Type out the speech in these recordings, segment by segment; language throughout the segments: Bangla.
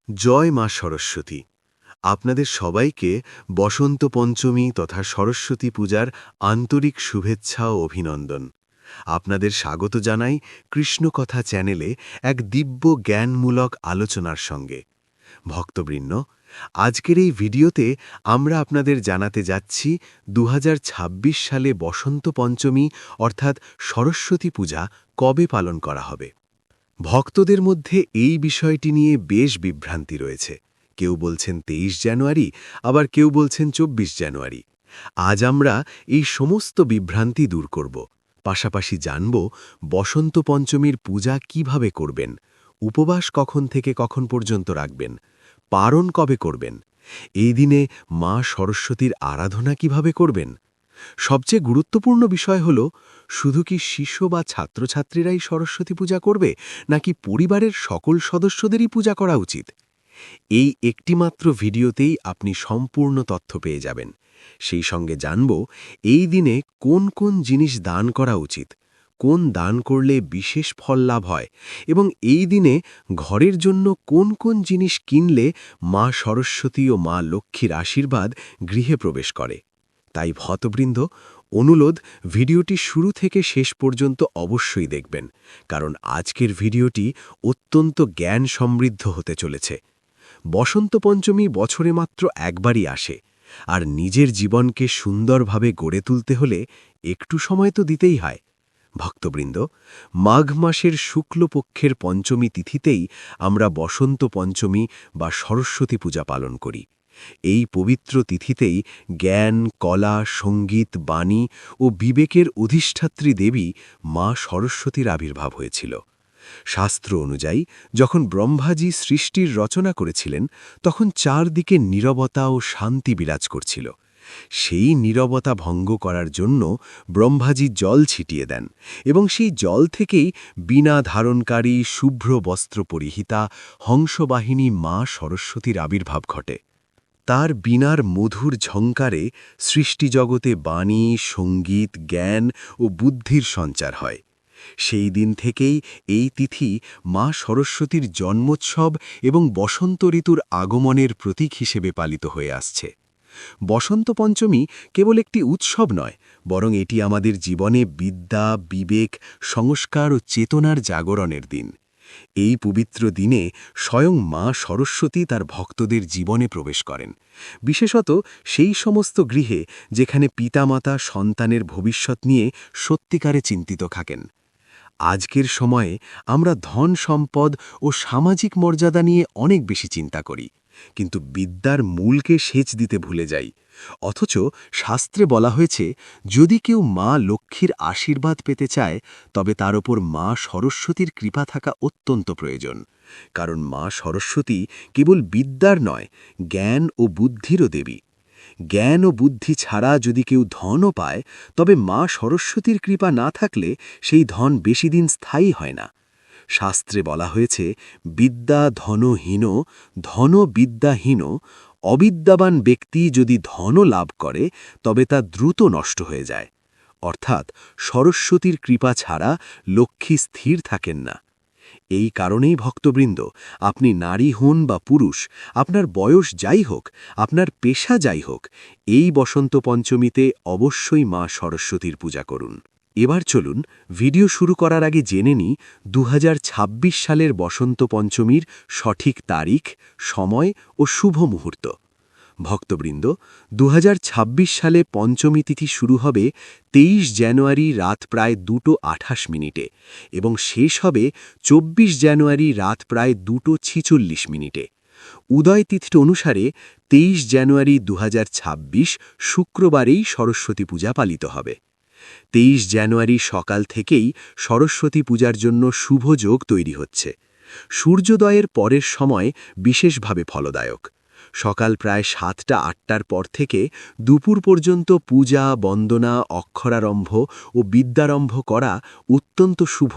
জয় মা সরস্বতী। আপনাদের সবাইকে বসন্ত পঞ্চমী তথা সরস্বতী পূজার আন্তরিক শুভেচ্ছা ও অভিনন্দন। আপনাদের স্বাগত জানাই কৃষ্ণকথা চ্যানেলে এক দিব্য জ্ঞানমূলক আলোচনার সঙ্গে। ভক্তবৃন্দ, আজকের এই ভিডিওতে আমরা আপনাদের জানাতে যাচ্ছি 2026 সালে বসন্ত পঞ্চমী অর্থাৎ সরস্বতী পূজা কবে পালন করা হবে। ভক্তদের মধ্যে এই বিষয়টি নিয়ে বেশ বিভ্রান্তি রয়েছে। কেউ বলছেন 23 জানুয়ারি, আবার কেউ বলছেন 24 জানুয়ারি। আজ আমরা এই সমস্ত বিভ্রান্তি দূর করব, পাশাপাশি জানব বসন্ত পঞ্চমীর পূজা কিভাবে করবেন, উপবাস কখন থেকে কখন পর্যন্ত রাখবেন, পারণ কবে করবেন, এই দিনে মা সরস্বতীর আরাধনা কিভাবে করবেন। সবচেয়ে গুরুত্বপূর্ণ বিষয় হল, শুধু কি শিশু বা ছাত্রছাত্রীরাই সরস্বতী পূজা করবে, নাকি পরিবারের সকল সদস্যদেরই পূজা করা উচিত। এই একটিমাত্র ভিডিওতেই আপনি সম্পূর্ণ তথ্য পেয়ে যাবেন। সেই সঙ্গে জানব এই দিনে কোন কোন জিনিস দান করা উচিত, কোন দান করলে বিশেষ ফল লাভ হয়, এবং এই দিনে ঘরের জন্য কোন কোন জিনিস কিনলে মা সরস্বতী ও মা লক্ষ্মীর আশীর্বাদ গৃহে প্রবেশ করে। তাই ভক্তবৃন্দ, অনুরোধ, ভিডিওটি শুরু থেকে শেষ পর্যন্ত অবশ্যই দেখবেন, কারণ আজকের ভিডিওটি অত্যন্ত জ্ঞান সমৃদ্ধ হতে চলেছে। বসন্ত পঞ্চমী বছরে মাত্র একবারই আসে, আর নিজের জীবনকে সুন্দরভাবে গড়ে তুলতে হলে একটু সময় তো দিতেই হয়। ভক্তবৃন্দ, মাঘ মাসের শুক্লপক্ষের পঞ্চমী তিথিতেই আমরা বসন্ত পঞ্চমী বা সরস্বতী পূজা পালন করি। এই পবিত্র তিথিতেই জ্ঞান, কলা, সঙ্গীত, বাণী ও বিবেকের অধিষ্ঠাত্রী দেবী মা সরস্বতীর আবির্ভাব হয়েছিল। শাস্ত্র অনুযায়ী যখন ব্রহ্মাজি সৃষ্টির রচনা করেছিলেন, তখন চারদিকে নীরবতা ও শান্তি বিরাজ করছিল। সেই নীরবতা ভঙ্গ করার জন্য ব্রহ্মাজি জল ছিটিয়ে দেন, এবং সেই জল থেকেই বীণা ধারণকারী শুভ্র বস্ত্র পরিহিতা হংসবাহিনী মা সরস্বতীর আবির্ভাব ঘটে। তার বীণার মধুর ঝঙ্কারে সৃষ্টিজগতে বাণী, সঙ্গীত, জ্ঞান ও বুদ্ধির সঞ্চার হয়। সেই দিন থেকেই এই তিথি মা সরস্বতীর জন্মোৎসব এবং বসন্ত ঋতুর আগমনের প্রতীক হিসেবে পালিত হয়ে আসছে। বসন্ত পঞ্চমী কেবল একটি উৎসব নয়, বরং এটি আমাদের জীবনে বিদ্যা, বিবেক, সংস্কার ও চেতনার জাগরণের দিন। এই পবিত্র দিনে স্বয়ং মা সরস্বতী তার ভক্তদের জীবনে প্রবেশ করেন, বিশেষত সেই সমস্ত গৃহে যেখানে পিতামাতা সন্তানের ভবিষ্যৎ নিয়ে সত্যিকারে চিন্তিত থাকেন। আজকের সময়ে আমরা ধন সম্পদ ও সামাজিক মর্যাদা নিয়ে অনেক বেশি চিন্তা করি, কিন্তু বিদ্যার মূলকে সেচ দিতে ভুলে যাই। অথচ শাস্ত্রে বলা হয়েছে, যদি কেউ মা লক্ষ্মীর আশীর্বাদ পেতে চায়, তবে তার ওপর মা সরস্বতীর কৃপা থাকা অত্যন্ত প্রয়োজন। কারণ মা সরস্বতী কেবল বিদ্যার নয়, জ্ঞান ও বুদ্ধিরও দেবী। জ্ঞান ও বুদ্ধি ছাড়া যদি কেউ ধনও পায়, তবে মা সরস্বতীর কৃপা না থাকলে সেই ধন বেশি দিন স্থায়ী হয় না। শাস্ত্রে বলা হয়েছে, বিদ্যা ধনহীন, ধন বিদ্যাহীন। অবিদ্যাবান ব্যক্তি যদি ধন লাভ করে, তবে তা দ্রুত নষ্ট হয়ে যায়। অর্থাৎ সরস্বতীর কৃপা ছাড়া লক্ষ্মী স্থির থাকেন না। এই কারণেই ভক্তবৃন্দ, আপনি নারী হন বা পুরুষ, আপনার বয়স যাই হোক, আপনার পেশা যাই হোক, এই বসন্ত পঞ্চমীতে অবশ্যই মা সরস্বতীর পূজা করুন। এবার চলুন ভিডিও শুরু করার আগে জেনে নিই 2026 সালের বসন্ত পঞ্চমীর সঠিক তারিখ, সময় ও শুভ মুহূর্ত। ভক্তবৃন্দ, 2026 সালে পঞ্চমী তিথি শুরু হবে 23 জানুয়ারি রাত প্রায় 2:28 এবং শেষ হবে 24 জানুয়ারি রাত প্রায় 2:46। উদয় তিথি অনুসারে 23 জানুয়ারি 2026 শুক্রবারেই সরস্বতী পূজা পালিত হবে। 23 জানুয়ারি সকাল থেকেই সরস্বতী পূজার জন্য শুভ যোগ তৈরি হচ্ছে। সূর্যোদয়ের পরের সময় বিশেষভাবে ফলদায়ক। সকাল প্রায় 7টা-8টার পর থেকে দুপুর পর্যন্ত পূজা, বন্দনা, অক্ষরারম্ভ ও বিদ্যারম্ভ করা অত্যন্ত শুভ।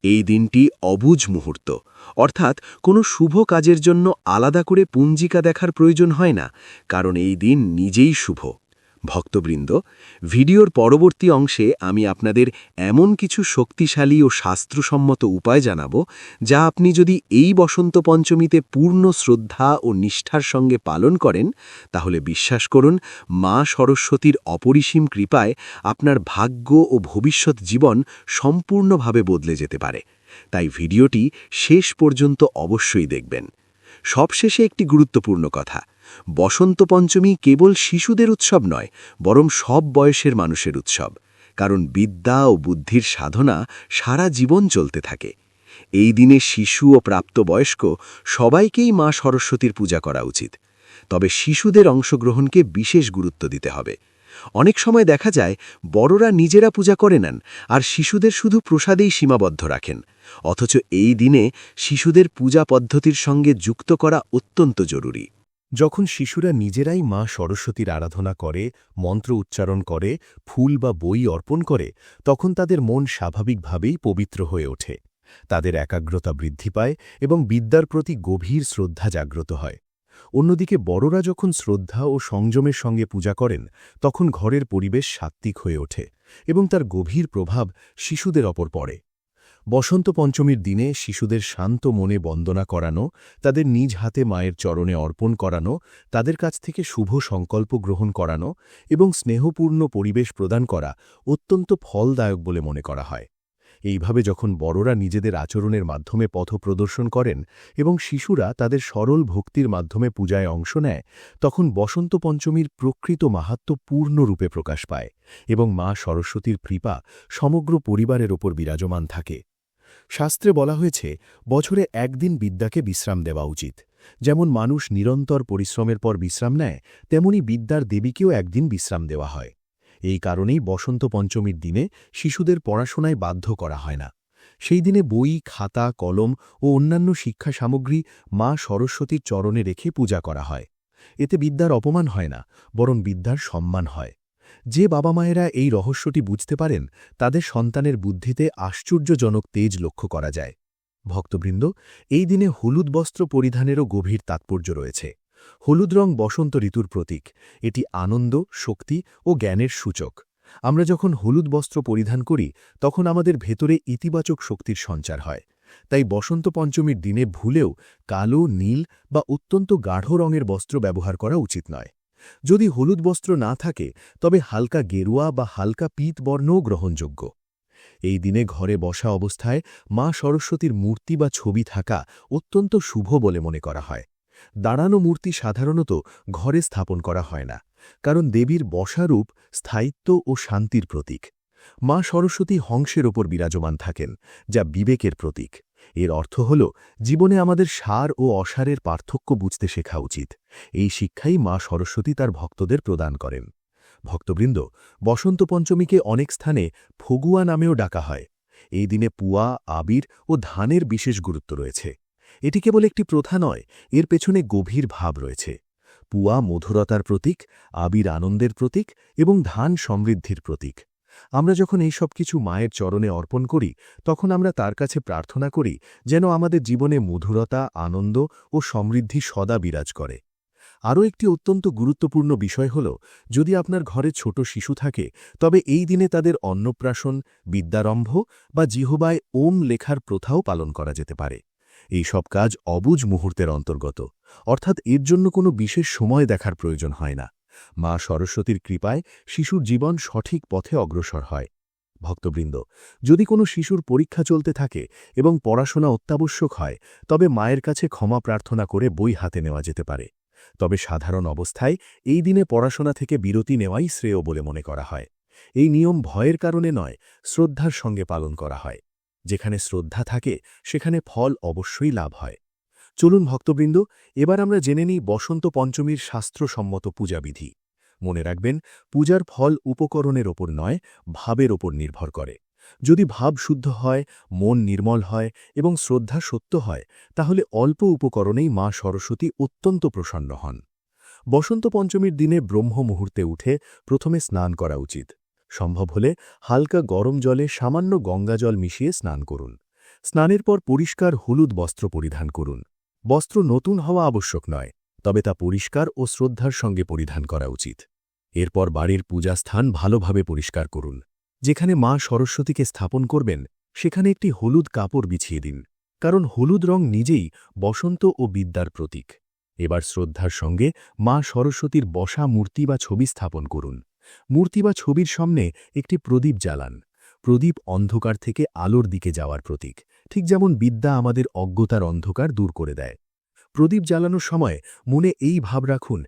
এই দিনটি অবুঝ মুহূর্ত, অর্থাৎ কোনো শুভ কাজের জন্য আলাদা করে পঞ্জিকা দেখার প্রয়োজন হয় না, কারণ এই দিন নিজেই শুভ। ভক্তবৃন্দ, ভিডিওর পরবর্তী অংশে আমি আপনাদের এমন কিছু শক্তিশালী ও শাস্ত্রসম্মত উপায় জানাব, যা আপনি যদি এই বসন্ত পঞ্চমীতে পূর্ণ শ্রদ্ধা ও নিষ্ঠার সঙ্গে পালন করেন, তাহলে বিশ্বাস করুন, মা সরস্বতীর অপরিসীম কৃপায় আপনার ভাগ্য ও ভবিষ্যৎ জীবন সম্পূর্ণভাবে বদলে যেতে পারে। তাই ভিডিওটি শেষ পর্যন্ত অবশ্যই দেখবেন। সবশেষে একটি গুরুত্বপূর্ণ কথা, বসন্ত পঞ্চমী কেবল শিশুদের উৎসব নয়, বরং সব বয়সের মানুষের উৎসব, কারণ বিদ্যা ও বুদ্ধির সাধনা সারা জীবন চলতে থাকে। এই দিনে শিশু ও প্রাপ্তবয়স্ক সবাইকেই মা সরস্বতীর পূজা করা উচিত। তবে শিশুদের অংশগ্রহণকে বিশেষ গুরুত্ব দিতে হবে। অনেক সময় দেখা যায় বড়রা নিজেরা পূজা করে নেন আর শিশুদের শুধু প্রসাদেই সীমাবদ্ধ রাখেন। অথচ এই দিনে শিশুদের পূজা পদ্ধতির সঙ্গে যুক্ত করা অত্যন্ত জরুরি। যখন শিশুরা নিজেরাই মা সরস্বতীর আরাধনা করে, মন্ত্র উচ্চারণ করে, ফুল বা বই অর্পণ করে, তখন তাদের মন স্বাভাবিকভাবেই পবিত্র হয়ে ওঠে। তাদের একাগ্রতা বৃদ্ধি পায় এবং বিদ্যার প্রতি গভীর শ্রদ্ধা জাগ্রত হয়। অন্যদিকে বড়রা যখন শ্রদ্ধা ও সংযমের সঙ্গে পূজা করেন, তখন ঘরের পরিবেশ সাত্ত্বিক হয়ে ওঠে এবং তার গভীর প্রভাব শিশুদের ওপর পড়ে। বসন্ত পঞ্চমীর দিনে শিশুদের শান্ত মনে বন্দনা করানো, তাদের নিজ হাতে মায়ের চরণে অর্পণ করানো, তাদের কাছ থেকে শুভ সংকল্প গ্রহণ করানো এবং স্নেহপূর্ণ পরিবেশ প্রদান করা অত্যন্ত ফলদায়ক বলে মনে করা হয়। এইভাবে যখন বড়রা নিজেদের আচরণের মাধ্যমে পথ প্রদর্শন করেন এবং শিশুরা তাদের সরল ভক্তির মাধ্যমে পূজায় অংশ নেয়, তখন বসন্ত পঞ্চমীর প্রকৃত মাহাত্ম্য পূর্ণরূপে প্রকাশ পায় এবং মা সরস্বতীর কৃপা সমগ্র পরিবারের ওপর বিরাজমান থাকে। শাস্ত্রে বলা হয়েছে, বছরে একদিন বিদ্যাকে বিশ্রাম দেওয়া উচিত। যেমন মানুষ নিরন্তর পরিশ্রমের পর বিশ্রাম নেয়, তেমনি বিদ্যার দেবীকেও একদিন বিশ্রাম দেওয়া হয়। এই কারণেই বসন্ত পঞ্চমীর দিনে শিশুদের পড়াশোনায় বাধ্য করা হয় না। সেই দিনে বই, খাতা, কলম ও অন্যান্য শিক্ষা সামগ্রী মা সরস্বতীর চরণে রেখে পূজা করা হয়। এতে বিদ্যার অপমান হয় না, বরং বিদ্যার সম্মান হয়। যে বাবা মায়েরা এই রহস্যটি বুঝতে পারেন, তাদের সন্তানের বুদ্ধিতে আশ্চর্যজনক তেজ লক্ষ্য করা যায়। ভক্তবৃন্দ, এই দিনে হলুদ বস্ত্র পরিধানেরও গভীর তাৎপর্য রয়েছে। হলুদ রং বসন্ত ঋতুর প্রতীক। এটি আনন্দ, শক্তি ও জ্ঞানের সূচক। আমরা যখন হলুদ বস্ত্র পরিধান করি, তখন আমাদের ভেতরে ইতিবাচক শক্তির সঞ্চার হয়। তাই বসন্ত পঞ্চমীর দিনে ভুলেও কালো, নীল বা অত্যন্ত গাঢ় রঙের বস্ত্র ব্যবহার করা উচিত নয়। যদি হলুদ বস্ত্র না থাকে, তবে হালকা গেরুয়া বা হালকা পীত বর্ণও গ্রহণযোগ্য। এই দিনে ঘরে বসা অবস্থায় মা সরস্বতীর মূর্তি বা ছবি থাকা অত্যন্ত শুভ বলে মনে করা হয়। দাঁড়ানো মূর্তি সাধারণত ঘরে স্থাপন করা হয় না, কারণ দেবীর বসা রূপ স্থায়িত্ব ও শান্তির প্রতীক। মা সরস্বতী হংসের ওপর বিরাজমান থাকেন, যা বিবেকের প্রতীক। এর অর্থ হল, জীবনে আমাদের সার ও অসারের পার্থক্য বুঝতে শেখা উচিত। এই শিক্ষাই মা সরস্বতী তার ভক্তদের প্রদান করেন। ভক্তবৃন্দ, বসন্ত পঞ্চমীকে অনেক স্থানে ফগুয়া নামেও ডাকা হয়। এই দিনে পুয়া, আবির ও ধানের বিশেষ গুরুত্ব রয়েছে। এটি কেবল একটি প্রথা নয়, এর পেছনে গভীর ভাব রয়েছে। পুয়া মধুরতার প্রতীক, আবির আনন্দের প্রতীক এবং ধান সমৃদ্ধির প্রতীক। আমরা যখন এই সব কিছু মায়ের চরণে অর্পণ করি, তখন আমরা তার কাছে প্রার্থনা করি যেন আমাদের জীবনে মধুরতা, আনন্দ ও সমৃদ্ধি সদা বিরাজ করে। আরও একটি অত্যন্ত গুরুত্বপূর্ণ বিষয় হল, যদি আপনার ঘরে ছোট শিশু থাকে, তবে এই দিনে তাদের অন্নপ্রাশন, বিদ্যারম্ভ বা জিহবায় ওম লেখার প্রথাও পালন করা যেতে পারে। এই সব কাজ অবুঝ মুহূর্তের অন্তর্গত, অর্থাৎ এর জন্য কোনো বিশেষ সময় দেখার প্রয়োজন হয় না। মা সরস্বতীর কৃপায় শিশুর জীবন সঠিক পথে অগ্রসর হয়। ভক্তবৃন্দ, যদি কোনো শিশুর পরীক্ষা চলতে থাকে এবং পড়াশোনা অত্যাবশ্যক হয়, তবে মায়ের কাছে ক্ষমা প্রার্থনা করে বই হাতে নেওয়া যেতে পারে। তবে সাধারণ অবস্থায় এই দিনে পড়াশোনা থেকে বিরতি নেওয়াই শ্রেয় বলে মনে করা হয়। এই নিয়ম ভয়ের কারণে নয়, শ্রদ্ধার সঙ্গে পালন করা হয়। যেখানে শ্রদ্ধা থাকে, সেখানে ফল অবশ্যই লাভ হয়। চলুন ভক্তবৃন্দ, এবার আমরা জেনে নিই বসন্ত পঞ্চমীর শাস্ত্রসম্মত পূজাবিধি। মনে রাখবেন, পূজার ফল উপকরণের ওপর নয়, ভাবের ওপর নির্ভর করে। যদি ভাব শুদ্ধ হয়, মন নির্মল হয় এবং শ্রদ্ধা সত্য হয়, তাহলে অল্প উপকরণেই মা সরস্বতী অত্যন্ত প্রসন্ন হন। বসন্ত পঞ্চমীর দিনে ব্রহ্ম মুহূর্তে উঠে প্রথমে স্নান করা উচিত। সম্ভব হলে হালকা গরম জলে সামান্য গঙ্গাজল মিশিয়ে স্নান করুন। স্নানের পর পরিষ্কার হলুদ বস্ত্র পরিধান করুন। বস্ত্র নতুন হওয়া আবশ্যক নয়, তবে তা পরিষ্কার ও শ্রদ্ধার সঙ্গে পরিধান করা উচিত। এরপর বাড়ির পূজাস্থান ভালোভাবে পরিষ্কার করুন। যেখানে মা সরস্বতীকে স্থাপন করবেন সেখানে একটি হলুদ কাপড় বিছিয়ে দিন, কারণ হলুদ রং নিজেই বসন্ত ও বিদ্যার প্রতীক। এবার শ্রদ্ধার সঙ্গে মা সরস্বতীর বসা মূর্তি বা ছবি স্থাপন করুন। মূর্তি বা ছবির সামনে একটি প্রদীপ জ্বালান। প্রদীপ অন্ধকার থেকে আলোর দিকে যাওয়ার প্রতীক, ঠিক যেমন বিদ্যা আমাদের অজ্ঞতার অন্ধকার দূর করে দেয়। প্রদীপ জ্বালানোর সময় মনে এই ভাব রাখুন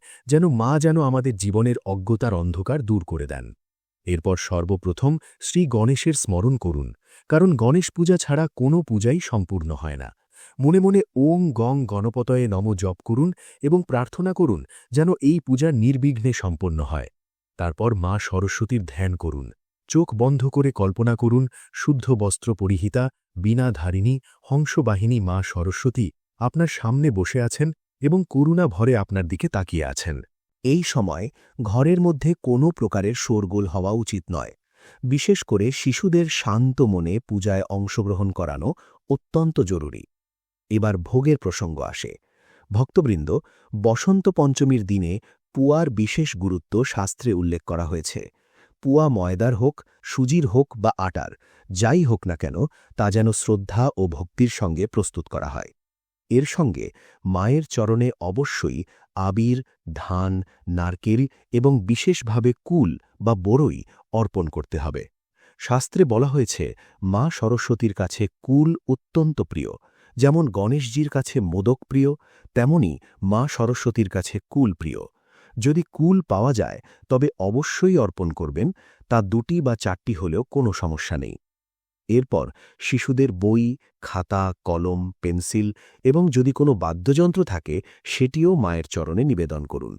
যেন আমাদের জীবনের অজ্ঞতার অন্ধকার দূর করে দেন। এরপর সর্বপ্রথম শ্রী গণেশের স্মরণ করুন, কারণ গণেশ পূজা ছাড়া কোনো পূজাই সম্পূর্ণ হয় না। মনে মনে ওং গং গণপতয়ে নম জপ করুন এবং প্রার্থনা করুন যেন এই পূজা নির্বিঘ্নে সম্পন্ন হয়। তারপর মা সরস্বতীর ধ্যান করুন। চোখ বন্ধ করে কল্পনা করুন শুদ্ধ বস্ত্র পরিহিতা, বীণাধারিণী, হংসবাহিনী মা সরস্বতী আপনার সামনে বসে আছেন এবং করুণা ভরে আপনার দিকে তাকিয়ে আছেন। এই সময় ঘরের মধ্যে কোনো প্রকারের শোরগোল হওয়া উচিত নয়। বিশেষ করে শিশুদের শান্ত মনে পূজায় অংশগ্রহণ করানো অত্যন্ত জরুরি। এবার ভোগের প্রসঙ্গ আসে। ভক্তবৃন্দ, বসন্ত পঞ্চমীর দিনে পুয়ার বিশেষ গুরুত্ব শাস্ত্রে উল্লেখ করা হয়েছে। পুয়া ময়দার হোক, সুজির হোক বা আটার, যাই হোক না কেন, তা যেন শ্রদ্ধা ও ভক্তির সঙ্গে প্রস্তুত করা হয়। এর সঙ্গে মায়ের চরণে অবশ্যই আবির, ধান, নারকেল এবং বিশেষভাবে কুল বা বড়ই অর্পণ করতে হবে। শাস্ত্রে বলা হয়েছে মা সরস্বতীর কাছে কুল অত্যন্ত প্রিয়। যেমন গণেশজির কাছে মোদক প্রিয়, তেমনি মা সরস্বতীর কাছে কুল প্রিয়। যদি কুল পাওয়া যায় তবে অবশ্যই অর্পণ করবেন, তা 2টি বা 4টি হলেও কোনো সমস্যা নেই। এরপর শিশুদের বই, খাতা, কলম, পেন্সিল এবং যদি কোনো বাদ্যযন্ত্র থাকে সেটিও মায়ের চরণে নিবেদন করুন।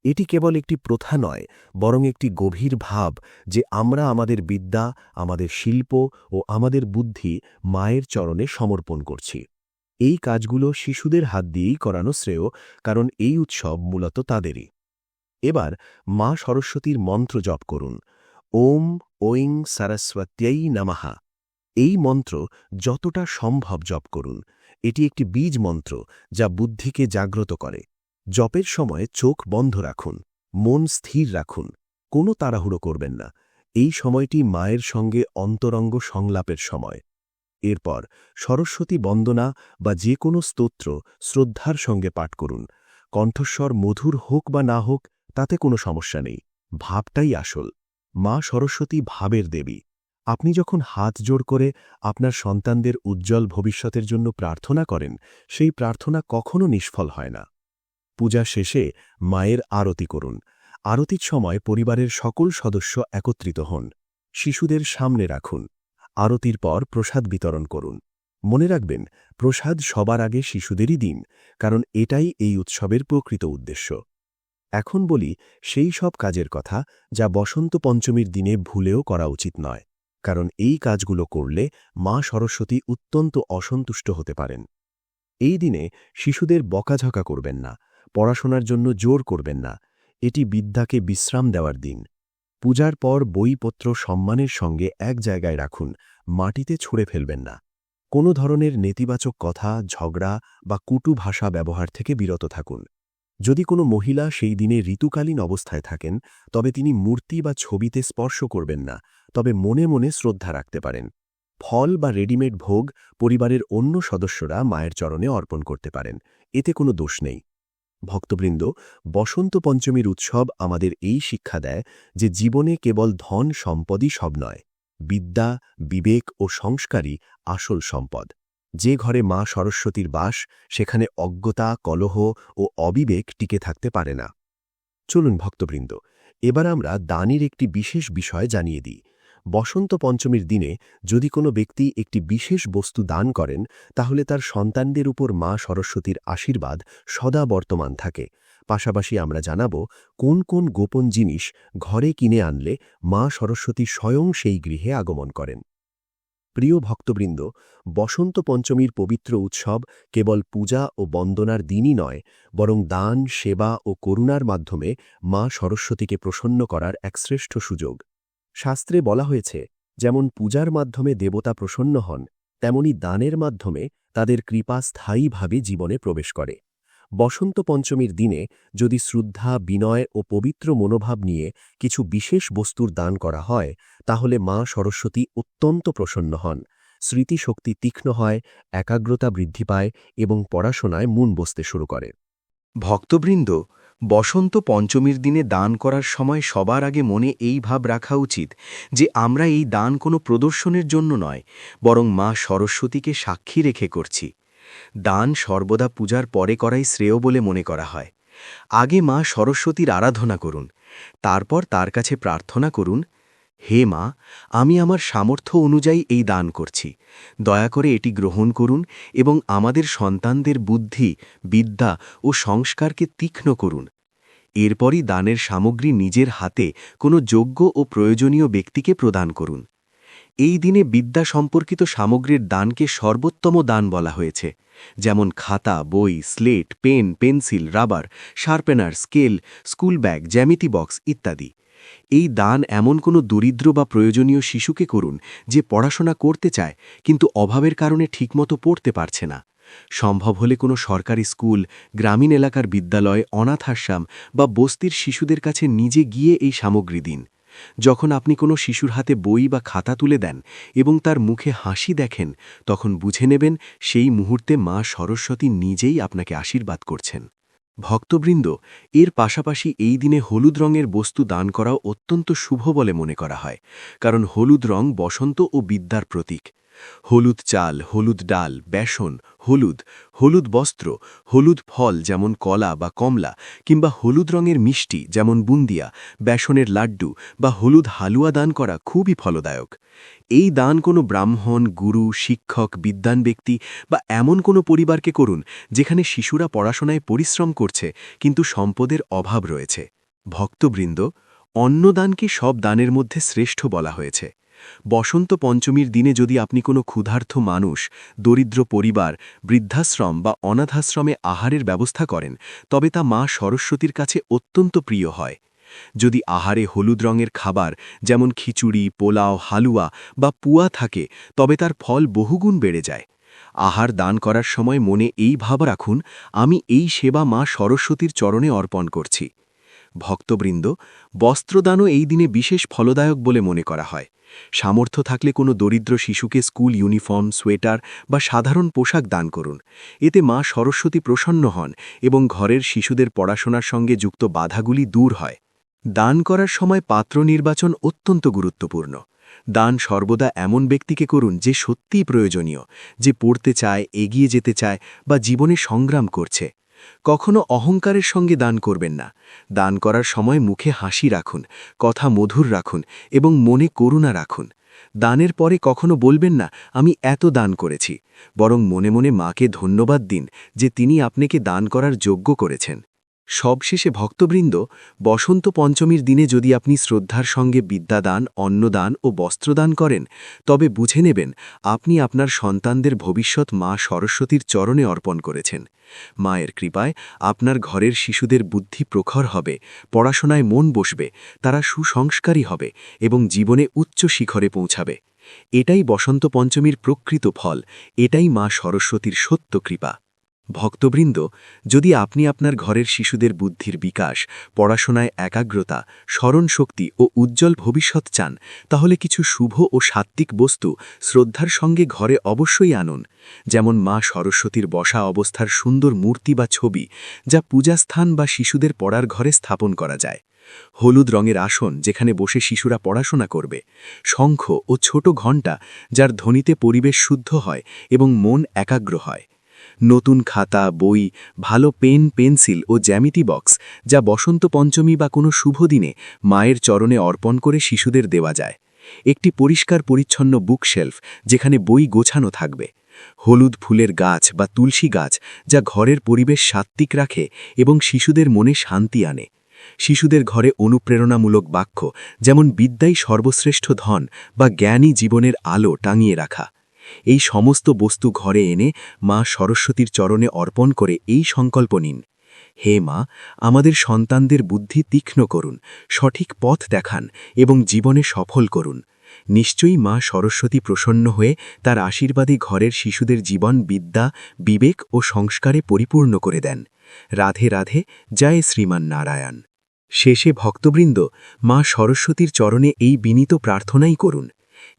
এটি কেবল একটি প্রথা নয়, বরং একটি গভীর ভাব যে আমরা আমাদের বিদ্যা, আমাদের শিল্প ও আমাদের বুদ্ধি মায়ের চরণে সমর্পণ করছি। এই কাজগুলো শিশুদের হাত দিয়েই করানো শ্রেয়, কারণ এই উৎসব মূলত তাদেরই। এবার মা সরস্বতীর মন্ত্র জপ করুন। ওম ঐং সরস্বত্যৈ নমঃ। এই মন্ত্র যতটা সম্ভব জপ করুন। এটি একটি বীজ মন্ত্র যা বুদ্ধিকে জাগ্রত করে। জপের সময় চোখ বন্ধ রাখুন, মন স্থির রাখুন, কোনো তাড়াহুড়ো করবেন না। এই সময়টি মায়ের সঙ্গে অন্তরঙ্গ সংলাপের সময়। এরপর সরস্বতী বন্দনা বা যে কোনো স্তোত্র শ্রদ্ধার সঙ্গে পাঠ করুন। কণ্ঠস্বর মধুর হোক বা না হোক তাতে কোনো সমস্যা নেই, ভাবটাই আসল। মা সরস্বতী ভাবের দেবী। আপনি যখন হাত জোড় করে আপনার সন্তানদের উজ্জ্বল ভবিষ্যতের জন্য প্রার্থনা করেন, সেই প্রার্থনা কখনো নিষ্ফল হয় না। পূজা শেষে মায়ের আরতি করুন। আরতির সময় পরিবারের সকল সদস্য একত্রিত হন। শিশুদের সামনে রাখুন। আরতির পর প্রসাদ বিতরণ করুন। মনে রাখবেন, প্রসাদ সবার আগে শিশুদেরই দিন, কারণ এটাই এই উৎসবের প্রকৃত উদ্দেশ্য। এখন বলি সেই সব কাজের কথা যা বসন্ত পঞ্চমীর দিনে ভুলেও করা উচিত নয়, কারণ এই কাজগুলো করলে মা সরস্বতী অত্যন্ত অসন্তুষ্ট হতে পারেন। এই দিনে শিশুদের বকাঝকা করবেন না, পড়াশোনার জন্য জোর করবেন না। এটি বিদ্যাকে বিশ্রাম দেওয়ার দিন। পূজার পর বইপত্র সম্মানের সঙ্গে এক জায়গায় রাখুন, মাটিতে ছুঁড়ে ফেলবেন না। কোনো ধরনের নেতিবাচক কথা, ঝগড়া বা কটু ভাষা ব্যবহার থেকে বিরত থাকুন। যদি কোনো মহিলা সেই দিনে ঋতুকালীন অবস্থায় থাকেন, তবে তিনি মূর্তি বা ছবিতে স্পর্শ করবেন না, তবে মনে মনে শ্রদ্ধা রাখতে পারেন। ফল বা রেডিমেড ভোগ পরিবারের অন্য সদস্যরা মায়ের চরণে অর্পণ করতে পারেন, এতে কোনো দোষ নেই। ভক্তবৃন্দ, বসন্ত পঞ্চমীর উৎসব আমাদের এই শিক্ষা দেয় যে জীবনে কেবল ধন সম্পদই সব নয়, বিদ্যা, বিবেক ও সংস্কারই আসল সম্পদ। যে ঘরে মা সরস্বতীর বাস, সেখানে অজ্ঞতা, কলহ ও অবিবেক টিকে থাকতে পারে না। চলুন ভক্তবৃন্দ, এবার আমরা দানের একটি বিশেষ বিষয় জানিয়ে দিই। বসন্ত পঞ্চমীর দিনে যদি কোনো ব্যক্তি একটি বিশেষ বস্তু দান করেন, তাহলে তার সন্তানদের উপর মা সরস্বতীর আশীর্বাদ সদা বর্তমান থাকে। পাশাপাশি আমরা জানাব কোন কোন গোপন জিনিস ঘরে কিনে আনলে মা সরস্বতী স্বয়ং সেই গৃহে আগমন করেন। প্রিয় ভক্তবৃন্দ, বসন্ত পঞ্চমীর পবিত্র উৎসব কেবল পূজা ও বন্দনার দিনই নয়, বরং দান, সেবা ও করুণার মাধ্যমে মা সরস্বতীকে প্রসন্ন করার এক শ্রেষ্ঠ সুযোগ। শাস্ত্রে বলা হয়েছে, যেমন পূজার মাধ্যমে দেবতা প্রসন্ন হন, তেমনি দানের মাধ্যমে তাদের কৃপা স্থায়ীভাবে জীবনে প্রবেশ করে। বসন্ত পঞ্চমীর দিনে যদি শ্রদ্ধা, বিনয় ও পবিত্র মনোভাব নিয়ে কিছু বিশেষ বস্তুর দান করা হয়, তাহলে মা সরস্বতী অত্যন্ত প্রসন্ন হন, স্মৃতিশক্তি তীক্ষ্ণ হয়, একাগ্রতা বৃদ্ধি পায় এবং পড়াশোনায় মন বসতে শুরু করে। ভক্তবৃন্দ, বসন্ত পঞ্চমীর দিনে দান করার সময় সবার আগে মনে এই ভাব রাখা উচিত যে আমরা এই দান কোনো প্রদর্শনের জন্য নয়, বরং মা সরস্বতীকে সাক্ষী রেখে করছি। দান সর্বদা পূজার পরে করাই শ্রেয় বলে মনে করা হয়। আগে মা সরস্বতীর আরাধনা করুন, তারপর তার কাছে প্রার্থনা করুন, হে মা, আমি আমার সামর্থ্য অনুযায়ী এই দান করছি, দয়া করে এটি গ্রহণ করুন এবং আমাদের সন্তানদের বুদ্ধি, বিদ্যা ও সংস্কারকে তীক্ষ্ণ করুন। এরপরই দানের সামগ্রী নিজের হাতে কোনো যোগ্য ও প্রয়োজনীয় ব্যক্তিকে প্রদান করুন। এই দিনে বিদ্যা সম্পর্কিত সামগ্রীর দানকে সর্বোত্তম দান বলা হয়েছে, যেমন খাতা, বই, slate, pen, pencil, rubber, sharpener, scale, school bag, জ্যামিতি বক্স ইত্যাদি। এই দান এমন কোনো দরিদ্র বা প্রয়োজনীয় শিশুকে করুন যে পড়াশোনা করতে চায় কিন্তু অভাবের কারণে ঠিকমতো পড়তে পারছে না। সম্ভব হলে কোনো সরকারি স্কুল, গ্রামীণ এলাকার বিদ্যালয়, অনাথ আশ্রম বা বস্তির শিশুদের কাছে নিজে গিয়ে এই সামগ্রী দিন। যখন আপনি কোনো শিশুর হাতে বই বা খাতা তুলে দেন এবং তার মুখে হাসি দেখেন, তখন বুঝে নেবেন সেই মুহূর্তে মা সরস্বতী নিজেই আপনাকে আশীর্বাদ করছেন। ভক্তবৃন্দ, এর পাশাপাশি এই দিনে হলুদ রঙের বস্তু দান করাও অত্যন্ত শুভ বলে মনে করা হয়, কারণ হলুদ রং বসন্ত ও বিদ্যার প্রতীক। হলুদ চাল, হলুদ ডাল, বেসন, হলুদ, হলুদ বস্ত্র, হলুদ ফল যেমন কলা বা কমলা, কিংবা হলুদ রঙের মিষ্টি যেমন বুন্দিয়া, বেসনের লাড্ডু বা হলুদ হালুয়া দান করা খুবই ফলদায়ক। এই দান কোনো ব্রাহ্মণ, গুরু, শিক্ষক, বিদ্বান ব্যক্তি বা এমন কোনো পরিবারকে করুন যেখানে শিশুরা পড়াশোনায় পরিশ্রম করছে কিন্তু সম্পদের অভাব রয়েছে। ভক্তবৃন্দ, অন্নদানকে সব দানের মধ্যে শ্রেষ্ঠ বলা হয়েছে। বসন্ত পঞ্চমীর দিনে যদি আপনি কোনো ক্ষুধার্ত মানুষ, দরিদ্র পরিবার, বৃদ্ধাশ্রম বা অনাথাশ্রমে আহারের ব্যবস্থা করেন, তবে তা মা সরস্বতীর কাছে অত্যন্ত প্রিয় হয়। যদি আহারে হলুদ রঙের খাবার যেমন খিচুড়ি, পোলাও, হালুয়া বা পুয়া থাকে, তবে তার ফল বহুগুণ বেড়ে যায়। আহার দান করার সময় মনে এই ভাব রাখুন, আমি এই সেবা মা সরস্বতীর চরণে অর্পণ করছি। ভক্তবৃন্দ, বস্ত্রদানও এই দিনে বিশেষ ফলদায়ক বলে মনে করা হয়। সামর্থ্য থাকলে কোনো দরিদ্র শিশুকে স্কুল ইউনিফর্ম, সোয়েটার বা সাধারণ পোশাক দান করুন। এতে মা সরস্বতী প্রসন্ন হন এবং ঘরের শিশুদের পড়াশোনার সঙ্গে যুক্ত বাধাগুলি দূর হয়। দান করার সময় পাত্র নির্বাচন অত্যন্ত গুরুত্বপূর্ণ। দান সর্বদা এমন ব্যক্তিকে করুন যে সত্যিই প্রয়োজনীয়, যে পড়তে চায়, এগিয়ে যেতে চায় বা জীবনে সংগ্রাম করছে। কখনো অহংকারের সঙ্গে দান করবেন না। দান করার সময় মুখে হাসি রাখুন, কথা মধুর রাখুন এবং মনে করুণা রাখুন। দানের পরে কখনো বলবেন না, আমি এত দান করেছি, বরং মনে মনে মাকে ধন্যবাদ দিন যে তিনি আপনাকে দান করার যোগ্য করেছেন। সবশেষে ভক্তবৃন্দ, বসন্ত পঞ্চমীর দিনে যদি আপনি শ্রদ্ধার সঙ্গে বিদ্যাদান, অন্নদান ও বস্ত্রদান করেন, তবে বুঝে নেবেন আপনি আপনার সন্তানদের ভবিষ্যৎ মা সরস্বতীর চরণে অর্পণ করেছেন। মায়ের কৃপায় আপনার ঘরের শিশুদের বুদ্ধি প্রখর হবে, পড়াশোনায় মন বসবে, তারা সুসংস্কারী হবে এবং জীবনে উচ্চ শিখরে পৌঁছাবে। এটাই বসন্ত পঞ্চমীর প্রকৃত ফল, এটাই মা সরস্বতীর সত্য কৃপা। ভক্তবৃন্দ, যদি আপনি আপনার ঘরের শিশুদের বুদ্ধির বিকাশ, পড়াশোনায় একাগ্রতা, স্মরণশক্তি ও উজ্জ্বল ভবিষ্যৎ চান, তাহলে কিছু শুভ ও সাত্ত্বিক বস্তু শ্রদ্ধার সঙ্গে ঘরে অবশ্যই আনুন। যেমন মা সরস্বতীর বসা অবস্থার সুন্দর মূর্তি বা ছবি, যা পূজাস্থান বা শিশুদের পড়ার ঘরে স্থাপন করা যায়। হলুদ রঙের আসন, যেখানে বসে শিশুরা পড়াশোনা করবে। শঙ্খ ও ছোট ঘণ্টা, যার ধ্বনিতে পরিবেশ শুদ্ধ হয় এবং মন একাগ্র হয়। নতুন খাতা, বই, ভালো পেন, পেন্সিল ও জ্যামিতি বক্স, যা বসন্ত পঞ্চমী বা কোনো শুভ দিনে মায়ের চরণে অর্পণ করে শিশুদের দেওয়া যায়। একটি পরিষ্কার পরিচ্ছন্ন বুকশেলফ, যেখানে বই গোছানো থাকবে। হলুদ ফুলের গাছ বা তুলসী গাছ, যা ঘরের পরিবেশ সাত্ত্বিক রাখে এবং শিশুদের মনে শান্তি আনে। শিশুদের ঘরে অনুপ্রেরণামূলক বাক্য, যেমন বিদ্যাই সর্বশ্রেষ্ঠ ধন বা জ্ঞানী জীবনের আলো টাঙিয়ে রাখা। এই সমস্ত বস্তু ঘরে এনে মা সরস্বতীর চরণে অর্পণ করে এই সংকল্প নিন, হে মা, আমাদের সন্তানদের বুদ্ধি তীক্ষ্ণ করুন, সঠিক পথ দেখান এবং জীবনে সফল করুন। নিশ্চয়ই মা সরস্বতী প্রসন্ন হয়ে তার আশীর্বাদে ঘরের শিশুদের জীবন বিদ্যা, বিবেক ও সংস্কারে পরিপূর্ণ করে দেন। রাধে রাধে, জয় শ্রীমান নারায়ণ। শেষে ভক্তবৃন্দ মা সরস্বতীর চরণে এই বিনীত প্রার্থনাই করুন।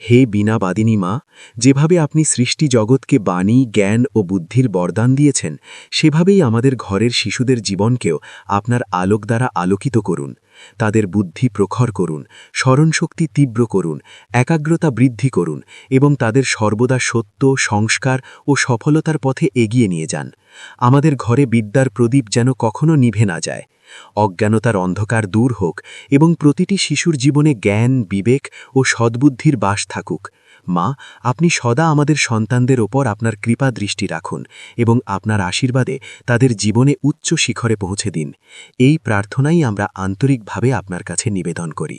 হে বীণাবাদিনী মা, যেভাবে আপনি সৃষ্টি জগৎকে বাণী, জ্ঞান ও বুদ্ধির বরদান দিয়েছেন, সেভাবেই আমাদের ঘরের শিশুদের জীবনকেও আপনার আলোক দ্বারা আলোকিত করুন। তাদের বুদ্ধি প্রখর করুন, স্মরণশক্তি তীব্র করুন, একাগ্রতা বৃদ্ধি করুন এবং তাদের সর্বদা সত্য, সংস্কার ও সফলতার পথে এগিয়ে নিয়ে যান। আমাদের ঘরে বিদ্যার প্রদীপ যেন কখনো নিভে না যায়। অজ্ঞানতার অন্ধকার দূর হোক এবং প্রতিটি শিশুর জীবনে জ্ঞান, বিবেক ও সদ্বুদ্ধির বাস থাকুক। মা, আপনি সদা আমাদের সন্তানদের ওপর আপনার কৃপা দৃষ্টি রাখুন এবং আপনার আশীর্বাদে তাদের জীবনে উচ্চ শিখরে পৌঁছে দিন। এই প্রার্থনাই আমরা আন্তরিকভাবে আপনার কাছে নিবেদন করি।